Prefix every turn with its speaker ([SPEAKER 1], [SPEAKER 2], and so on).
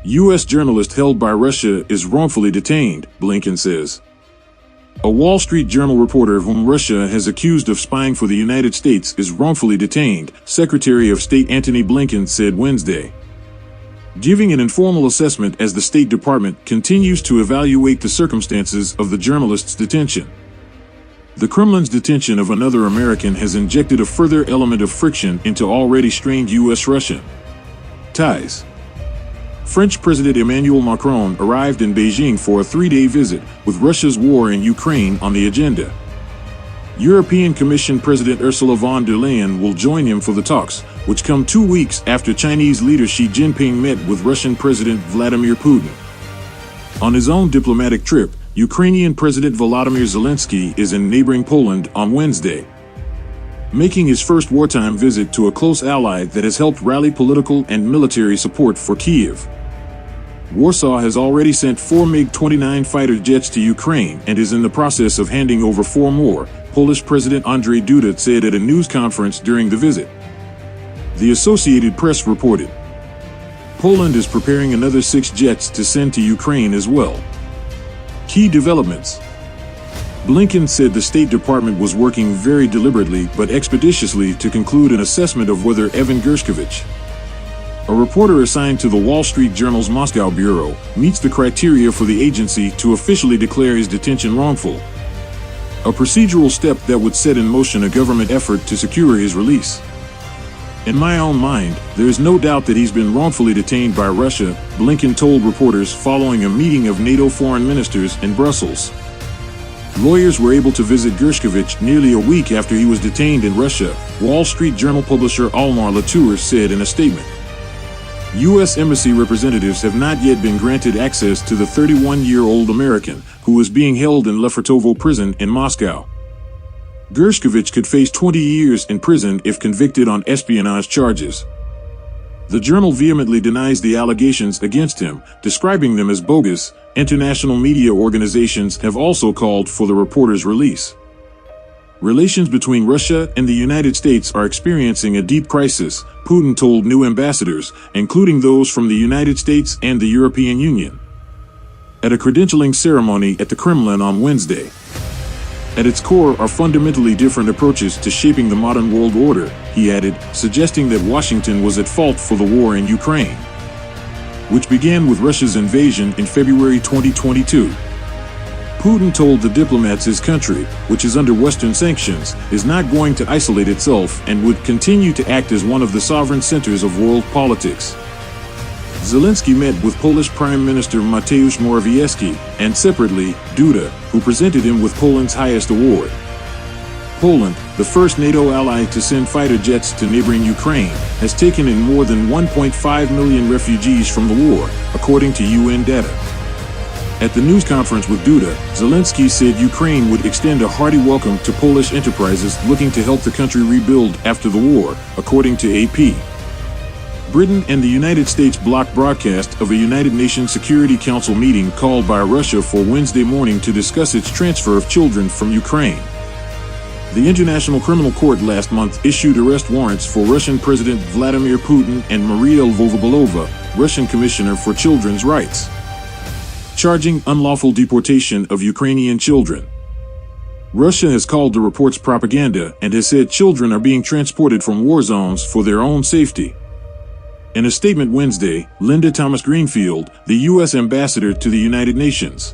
[SPEAKER 1] U.S. journalist held by Russia is wrongfully detained, Blinken says. A Wall Street Journal reporter whom Russia has accused of spying for the United States is wrongfully detained, Secretary of State Antony Blinken said Wednesday, giving an informal assessment as the State Department continues to evaluate the circumstances of the journalist's detention. The Kremlin's detention of another American has injected a further element of friction into already strained U.S.-Russian ties. French President Emmanuel Macron arrived in Beijing for a 3-day visit, with Russia's war in Ukraine on the agenda. European Commission President Ursula von der Leyen will join him for the talks, which come 2 weeks after Chinese leader Xi Jinping met with Russian President Vladimir Putin. On his own diplomatic trip, Ukrainian President Volodymyr Zelensky is in neighboring Poland on Wednesday, making his first wartime visit to a close ally that has helped rally political and military support for Kyiv. Warsaw has already sent 4 MiG-29 fighter jets to Ukraine and is in the process of handing over 4 more, Polish President Andrzej Duda said at a news conference during the visit. The Associated Press reported. Poland is preparing another 6 jets to send to Ukraine as well. Key developments. Blinken said the State Department was working very deliberately but expeditiously to conclude an assessment of whether Evan Gershkovich, a reporter assigned to the Wall Street Journal's Moscow bureau, meets the criteria for the agency to officially declare his detention wrongful, a procedural step that would set in motion a government effort to secure his release. In my own mind, there is no doubt that he's been wrongfully detained by Russia, Blinken told reporters following a meeting of NATO foreign ministers in Brussels. Lawyers were able to visit Gershkovich nearly a week after he was detained in Russia, Wall Street Journal publisher Almar Latour said in a statement. U.S. Embassy representatives have not yet been granted access to the 31-year-old American, who is being held in Lefortovo prison in Moscow. Gershkovich could face 20 years in prison if convicted on espionage charges. The journal vehemently denies the allegations against him, describing them as bogus. International media organizations have also called for the reporter's release. Relations between Russia and the United States are experiencing a deep crisis, Putin told new ambassadors, including those from the United States and the European Union, at a credentialing ceremony at the Kremlin on Wednesday. At its core are fundamentally different approaches to shaping the modern world order, he added, suggesting that Washington was at fault for the war in Ukraine, which began with Russia's invasion in February 2022. Putin told the diplomats his country, which is under Western sanctions, is not going to isolate itself and would continue to act as one of the sovereign centers of world politics. Zelensky met with Polish Prime Minister Mateusz Morawiecki and separately, Duda, who presented him with Poland's highest award. Poland, the first NATO ally to send fighter jets to neighboring Ukraine, has taken in more than 1.5 million refugees from the war, according to UN data. At the news conference with Duda, Zelensky said Ukraine would extend a hearty welcome to Polish enterprises looking to help the country rebuild after the war, according to AP. Britain and the United States blocked broadcast of a United Nations Security Council meeting called by Russia for Wednesday morning to discuss its transfer of children from Ukraine. The International Criminal Court last month issued arrest warrants for Russian President Vladimir Putin and Maria Lvova-Belova, Russian Commissioner for Children's Rights, charging unlawful deportation of Ukrainian children. Russia has called the reports propaganda and has said children are being transported from war zones for their own safety. In a statement Wednesday, Linda Thomas-Greenfield, the U.S. ambassador to the United Nations,